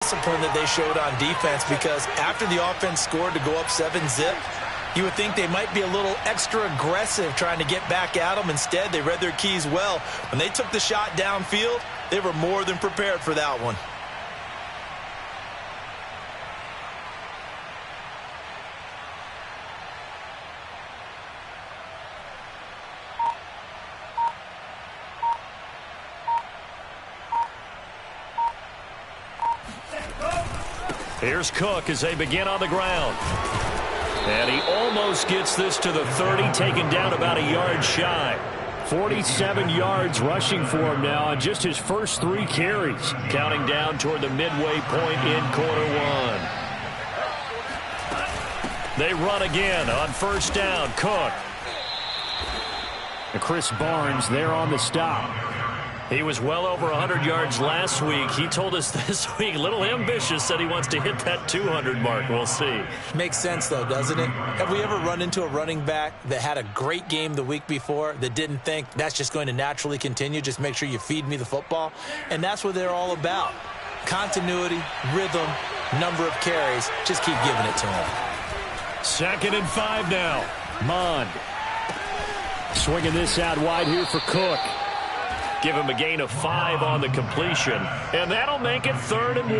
Discipline that they showed on defense, because after the offense scored to go up 7-zip, you would think they might be a little extra aggressive trying to get back at them. Instead, they read their keys well. When they took the shot downfield, they were more than prepared for that one. Here's Cook as they begin on the ground. And he almost gets this to the 30, taken down about a yard shy. 47 yards rushing for him now on just his first 3 carries, counting down toward the midway point in quarter 1. They run again on first down. Cook. And Chris Barnes there on the stop. He was well over 100 yards last week. He told us this week, a little ambitious, said he wants to hit that 200 mark. We'll see. Makes sense, though, doesn't it? Have we ever run into a running back that had a great game the week before that didn't think that's just going to naturally continue? Just make sure you feed me the football. And that's what they're all about. Continuity, rhythm, number of carries. Just keep giving it to him. 2nd and 5 now. Mond. Swinging this out wide here for Cook. Give him a gain of 5 on the completion. And that'll make it 3rd and 1.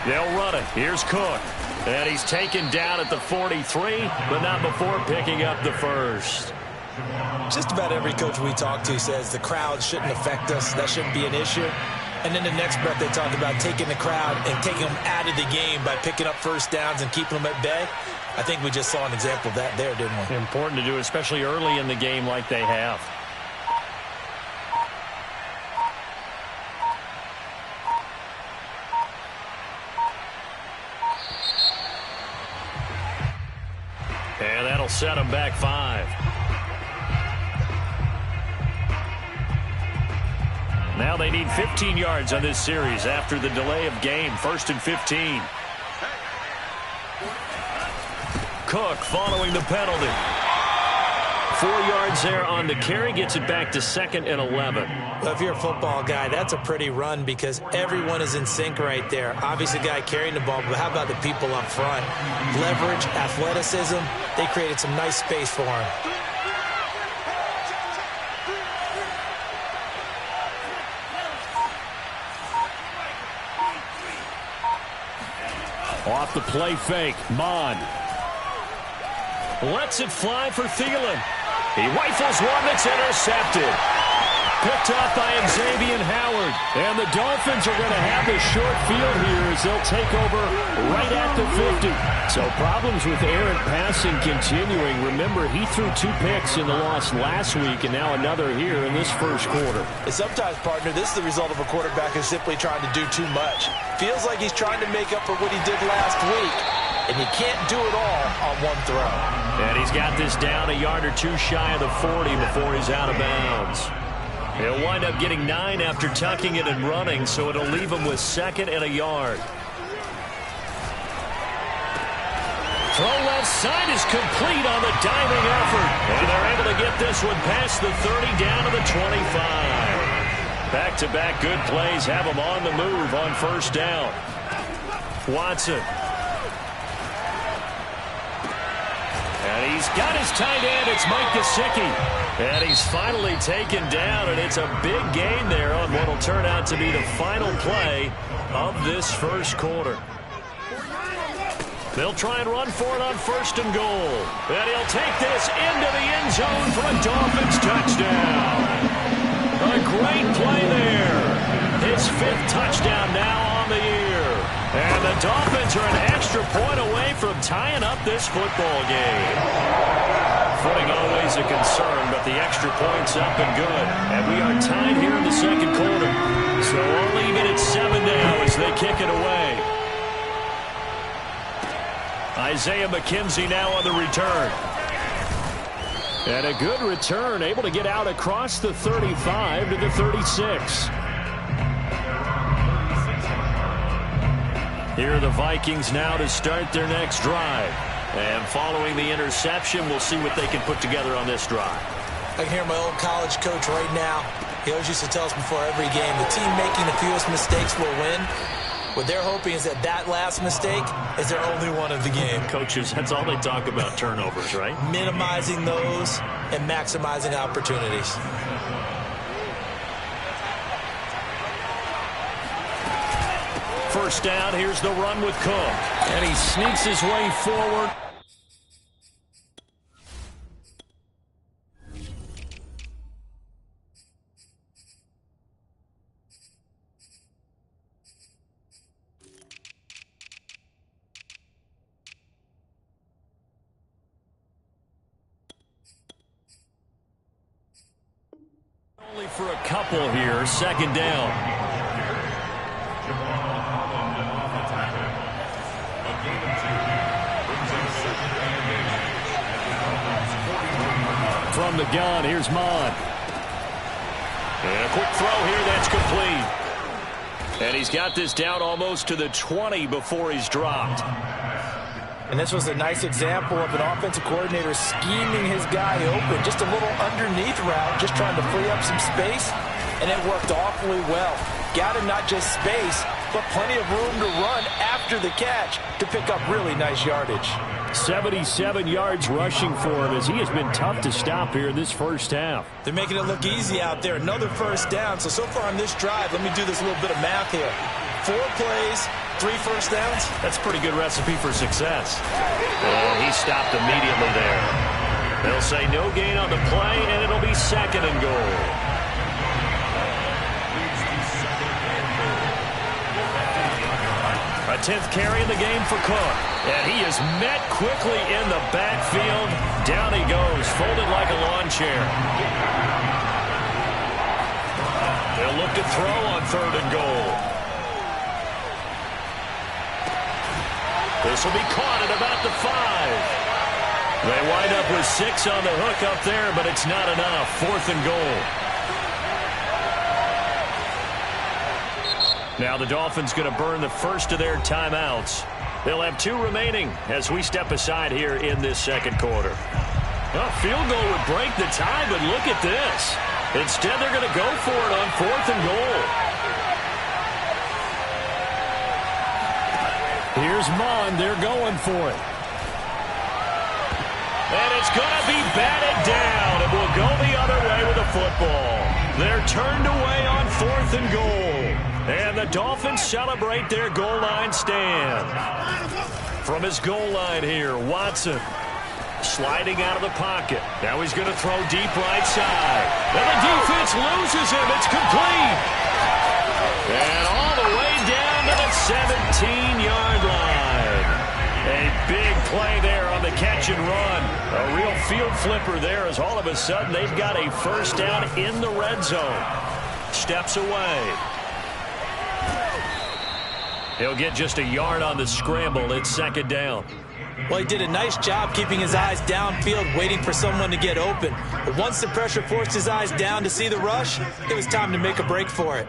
They'll run it. Here's Cook. And he's taken down at the 43, but not before picking up the first. Just about every coach we talk to says the crowd shouldn't affect us. That shouldn't be an issue. And then the next breath they talk about taking the crowd and taking them out of the game by picking up first downs and keeping them at bay. I think we just saw an example of that there, didn't we? Important to do, especially early in the game like they have. And that'll set them back 5. Now they need 15 yards on this series after the delay of game. 1st and 15. Cook following the penalty. 4 yards there on the carry. Gets it back to 2nd and 11. Well, if you're a football guy, that's a pretty run because everyone is in sync right there. Obviously, the guy carrying the ball, but how about the people up front? Leverage, athleticism. They created some nice space for him. Off the play fake. Mond. Lets it fly for Thielen. He rifles one that's intercepted. Picked up by Xavier Howard. And the Dolphins are going to have the short field here as they'll take over right at the 50. So problems with errant passing continuing. Remember, he threw 2 picks in the loss last week and now another here in this first quarter. And sometimes, partner, this is the result of a quarterback who's simply trying to do too much. Feels like he's trying to make up for what he did last week. And you can't do it all on one throw. And he's got this down a yard or 2 shy of the 40 before he's out of bounds. He'll wind up getting 9 after tucking it and running, so it'll leave him with 2nd and a yard. Throw left side is complete on the diving effort. And they're able to get this one past the 30 down to the 25. Back-to-back good plays have him on the move on first down. Watson. And he's got his tight end. It's Mike Gesicki. And he's finally taken down, and it's a big gain there on what will turn out to be the final play of this first quarter. They'll try and run for it on 1st and goal. And he'll take this into the end zone for a Dolphins touchdown. A great play there. His 5th touchdown now on the year. And the Dolphins are an extra point away from tying up this football game. Footing always a concern, but the extra point's up and good. And we are tied here in the second quarter. So we'll leave it at 7 now as they kick it away. Isaiah McKenzie now on the return. And a good return, able to get out across the 35 to the 36. Here are the Vikings now to start their next drive. And following the interception, we'll see what they can put together on this drive. I can hear my old college coach right now. He always used to tell us before every game, the team making the fewest mistakes will win. What they're hoping is that last mistake is their only one of the game. Coaches, that's all they talk about, turnovers, right? Minimizing those and maximizing opportunities. First down, here's the run with Cook. And he sneaks his way forward. Only for a couple here, second down. From the gun, here's Mon. And a quick throw here, that's complete. And he's got this down almost to the 20 before he's dropped. And this was a nice example of an offensive coordinator scheming his guy open. Just a little underneath route, just trying to free up some space, and it worked awfully well. Got him not just space, but plenty of room to run after the catch to pick up really nice yardage. 77 yards rushing for him as he has been tough to stop here in this first half. They're making it look easy out there. Another first down. So far on this drive, let me do this little bit of math here. 4 plays, 3 first downs. That's a pretty good recipe for success. Well, he stopped immediately there. They'll say no gain on the play, and it'll be second and goal. A 10th carry in the game for Cook. And he is met quickly in the backfield. Down he goes, folded like a lawn chair. They'll look to throw on third and goal. This will be caught at about the 5. They wind up with 6 on the hook up there, but it's not enough. 4th and goal. Now the Dolphins going to burn the first of their timeouts. They'll have 2 remaining as we step aside here in this second quarter. A field goal would break the tie, but look at this. Instead, they're going to go for it on 4th and goal. Here's Mon. They're going for it. And it's going to be batted down. It will go the other way with the football. They're turned away on 4th and goal. And the Dolphins celebrate their goal line stand. From his goal line here, Watson sliding out of the pocket. Now he's going to throw deep right side. And the defense loses him. It's complete. And all the way down to the 17-yard line. A big play there on the catch and run. A real field flipper there as all of a sudden they've got a first down in the red zone. Steps away. He'll get just a yard on the scramble. It's second down. Well, he did a nice job keeping his eyes downfield, waiting for someone to get open. But once the pressure forced his eyes down to see the rush, it was time to make a break for it.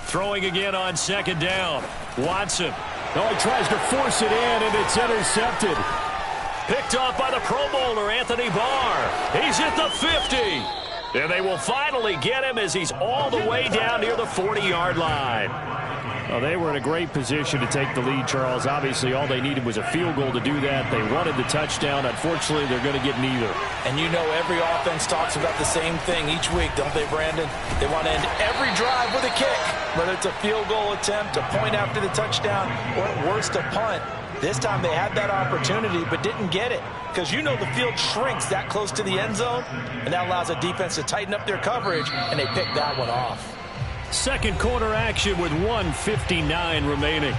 Throwing again on second down. Watson. Oh, he tries to force it in, and it's intercepted. Picked off by the Pro Bowler, Anthony Barr. He's at the 50. And they will finally get him as he's all the way down near the 40-yard line. Well, they were in a great position to take the lead, Charles. Obviously, all they needed was a field goal to do that. They wanted the touchdown. Unfortunately, they're going to get neither. And you know every offense talks about the same thing each week, don't they, Brandon? They want to end every drive with a kick, whether it's a field goal attempt, a point after the touchdown, or at worst, a punt. This time they had that opportunity but didn't get it because you know the field shrinks that close to the end zone, and that allows a defense to tighten up their coverage, and they picked that one off. Second quarter action with 1:59 remaining.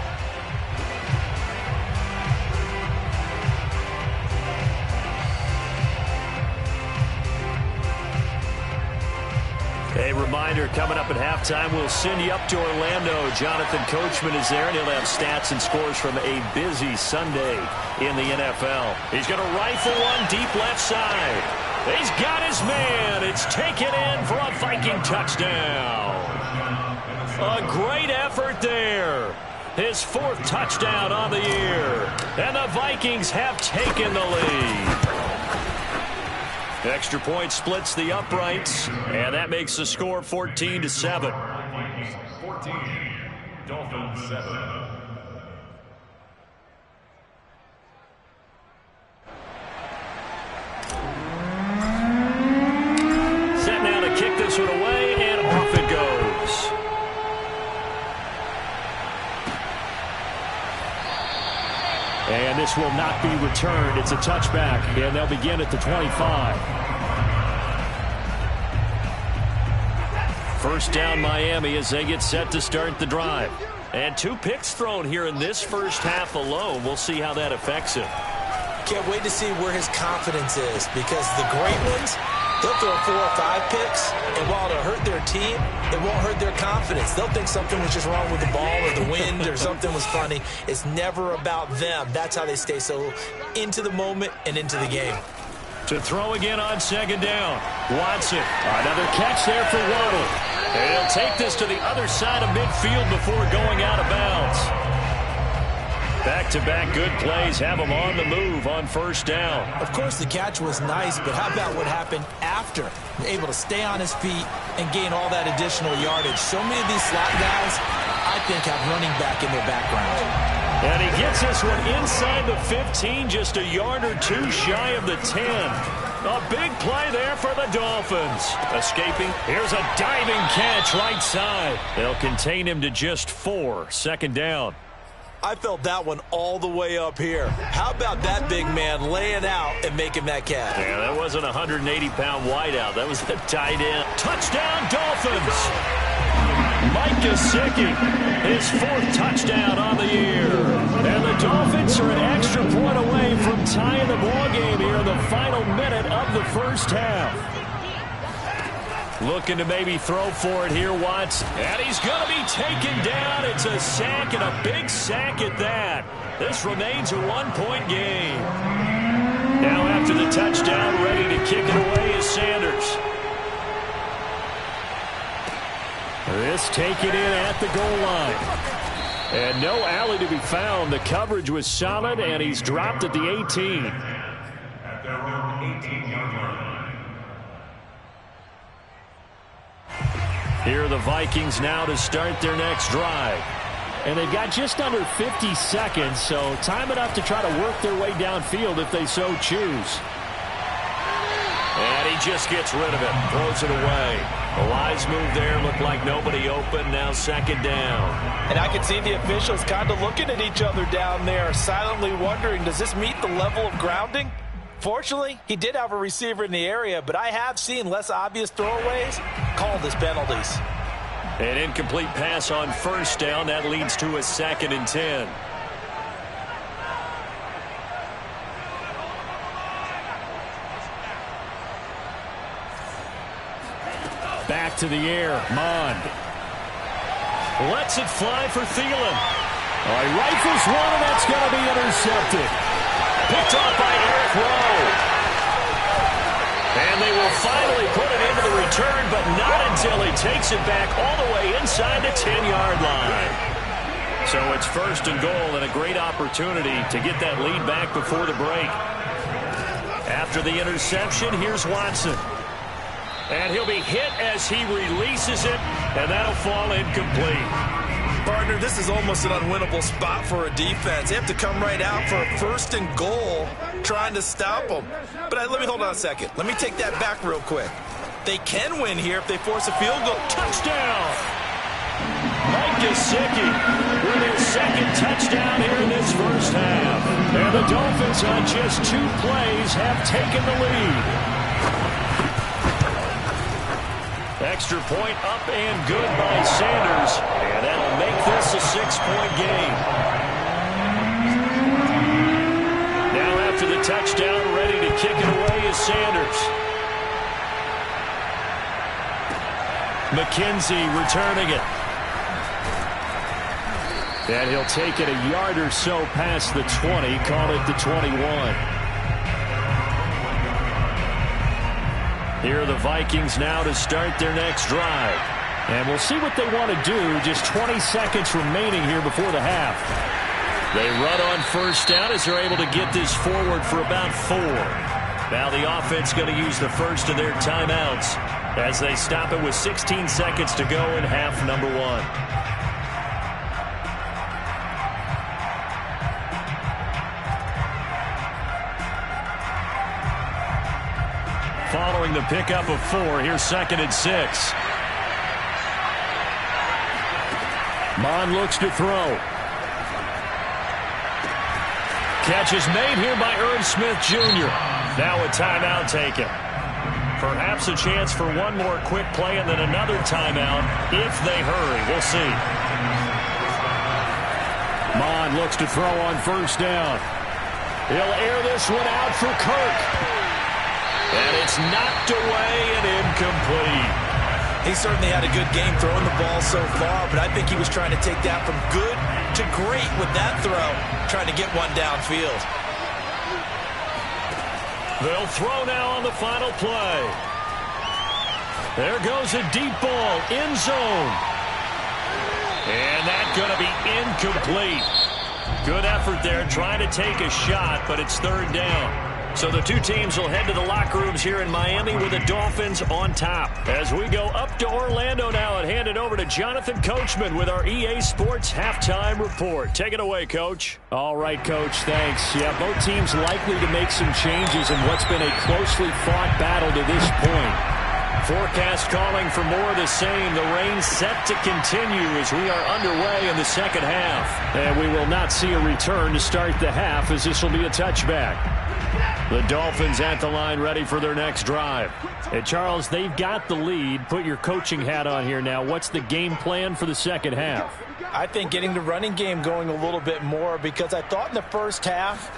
A reminder, coming up at halftime, we'll send you up to Orlando. Jonathan Coachman is there, and he'll have stats and scores from a busy Sunday in the NFL. He's going to rifle one deep left side. He's got his man. It's taken in for a Viking touchdown. A great effort there. His 4th touchdown on the year. And the Vikings have taken the lead. Extra point splits the uprights, and that makes the score 14-7. Vikings 14, Dolphins 7. Set now to kick this one away, and off it goes. And this will not be returned. It's a touchback, and they'll begin at the 25. First down, Miami, as they get set to start the drive. And 2 picks thrown here in this first half alone. We'll see how that affects him. Can't wait to see where his confidence is, because the great ones, they'll throw 4 or 5 picks, and while it'll hurt their team, it won't hurt their confidence. They'll think something was just wrong with the ball or the wind or something was funny. It's never about them. That's how they stay so into the moment and into the game. To throw again on second down. Watson. Another catch there for Waddle. And he'll take this to the other side of midfield before going out of bounds. Back-to-back good plays have him on the move on first down. Of course, the catch was nice, but how about what happened after? Able to stay on his feet and gain all that additional yardage. So many of these slot guys, I think, have running back in their background. And he gets this one inside the 15, just a yard or 2 shy of the 10. A big play there for the Dolphins. Escaping. Here's a diving catch right side. They'll contain him to just 4. Second down. I felt that one all the way up here. How about that big man laying out and making that catch? Yeah, that wasn't a 180-pound wideout. That was the tight end. Touchdown, Dolphins! Mike Gesicki, his 4th touchdown on the year. And the Dolphins are an extra point away from tying the ball game here in the final minute of the first half. Looking to maybe throw for it here, Watts. And he's going to be taken down. It's a sack, and a big sack at that. This remains a 1-point game. Now after the touchdown, ready to kick it away is Sanders. This taken in at the goal line. And no alley to be found. The coverage was solid, and he's dropped at the 18. At their own 18-yard line. Here are the Vikings now to start their next drive. And they've got just under 50 seconds, so time enough to try to work their way downfield if they so choose. And he just gets rid of it, throws it away. A wise move there, looked like nobody open, now second down. And I can see the officials kind of looking at each other down there, silently wondering, does this meet the level of grounding? Fortunately, he did have a receiver in the area, but I have seen less obvious throwaways called as penalties. An incomplete pass on first down. That leads to a 2nd and 10. Back to the air. Mond lets it fly for Thielen. He rifles one, and that's going to be intercepted. Picked off by Eric Rowe. And they will finally put it into the return, but not until he takes it back all the way inside the 10-yard line. So it's 1st and goal, and a great opportunity to get that lead back before the break. After the interception, here's Watson. And he'll be hit as he releases it, and that'll fall incomplete. Partner, this is almost an unwinnable spot for a defense. They have to come right out for a 1st and goal trying to stop them. But let me hold on a second. Let me take that back real quick. They can win here if they force a field goal. Touchdown! Mike Gesicki with his 2nd touchdown here in this first half. And the Dolphins on just 2 plays have taken the lead. Extra point up and good by Sanders. And that'll make this a 6-point game. Now after the touchdown, ready to kick it away is Sanders. McKenzie returning it. And he'll take it a yard or so past the 20, call it the 21. Here are the Vikings now to start their next drive. And we'll see what they want to do. Just 20 seconds remaining here before the half. They run on first down as they're able to get this forward for about 4. Now the offense going to use the first of their timeouts as they stop it with 16 seconds to go in half number 1. Following the pickup of 4, here's 2nd and 6. Mon looks to throw. Catch is made here by Irv Smith Jr. Now a timeout taken. Perhaps a chance for one more quick play and then another timeout if they hurry. We'll see. Mon looks to throw on first down. He'll air this one out for Kirk. And it's knocked away and incomplete. He certainly had a good game throwing the ball so far, but I think he was trying to take that from good to great with that throw, trying to get one downfield. They'll throw now on the final play. There goes a deep ball, end zone. And that's going to be incomplete. Good effort there, trying to take a shot, but it's 3rd down. So the two teams will head to the locker rooms here in Miami with the Dolphins on top. As we go up to Orlando now and hand it over to Jonathan Coachman with our EA Sports Halftime Report. Take it away, Coach. All right, Coach, thanks. Yeah, both teams likely to make some changes in what's been a closely fought battle to this point. Forecast calling for more of the same. The rain set to continue as we are underway in the second half. And we will not see a return to start the half as this will be a touchback. The Dolphins at the line ready for their next drive. Hey, Charles, they've got the lead. Put your coaching hat on here now. What's the game plan for the second half? I think getting the running game going a little bit more because I thought in the first half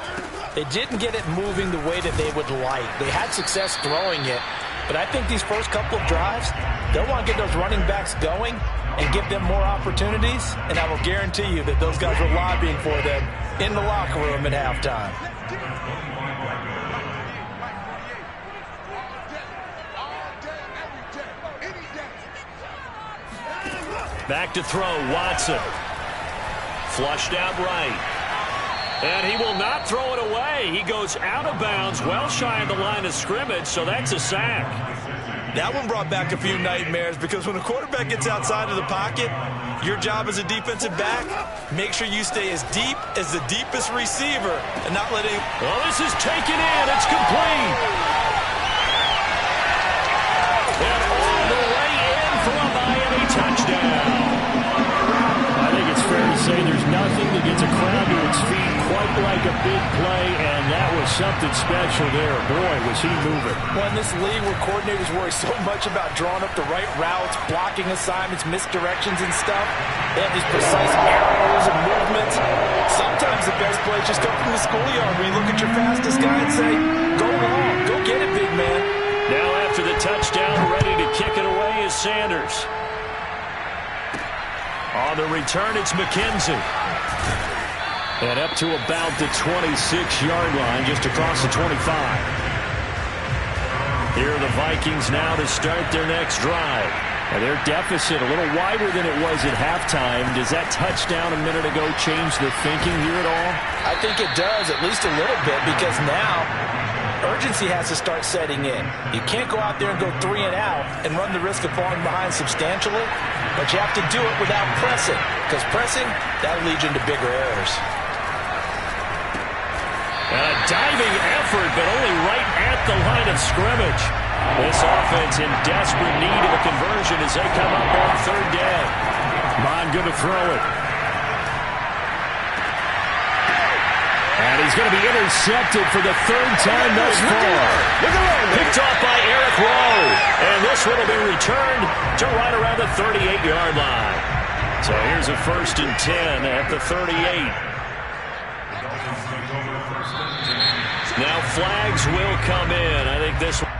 they didn't get it moving the way that they would like. They had success throwing it, but I think these first couple of drives, they'll want to get those running backs going and give them more opportunities, and I will guarantee you that those guys were lobbying for them in the locker room at halftime. Back to throw, Watson. Flushed out right. And he will not throw it away. He goes out of bounds, well shy of the line of scrimmage, so that's a sack. That one brought back a few nightmares because when a quarterback gets outside of the pocket, your job as a defensive back, make sure you stay as deep as the deepest receiver and not let it... Well, this is taken in. It's complete. And all the way in for a Miami touchdown. I think it's fair to say there's nothing that gets a crowd to its feet quite like a big play, and that was something special there. Boy, was he moving. Well, in this league where coordinators worry so much about drawing up the right routes, blocking assignments, misdirections and stuff, they have these precise arrows and movements. Sometimes the best plays just come from the schoolyard where you look at your fastest guy and say, go long, go get it, big man. Now after the touchdown, ready to kick it away is Sanders. On the return, it's McKenzie. And up to about the 26-yard line, just across the 25. Here are the Vikings now to start their next drive. And their deficit a little wider than it was at halftime. Does that touchdown a minute ago change the thinking here at all? I think it does, at least a little bit, because now urgency has to start setting in. You can't go out there and go 3 and out and run the risk of falling behind substantially, but you have to do it without pressing, because pressing, that'll lead you into bigger errors. And a diving effort, but only right at the line of scrimmage. This offense in desperate need of a conversion as they come up on 3rd down. Mon good to throw it. And he's going to be intercepted for the 3rd time thus far. Picked off by Eric Rowe. And this one will be returned to right around the 38-yard line. So here's a 1st and 10 at the 38. Now flags will come in. I think this one...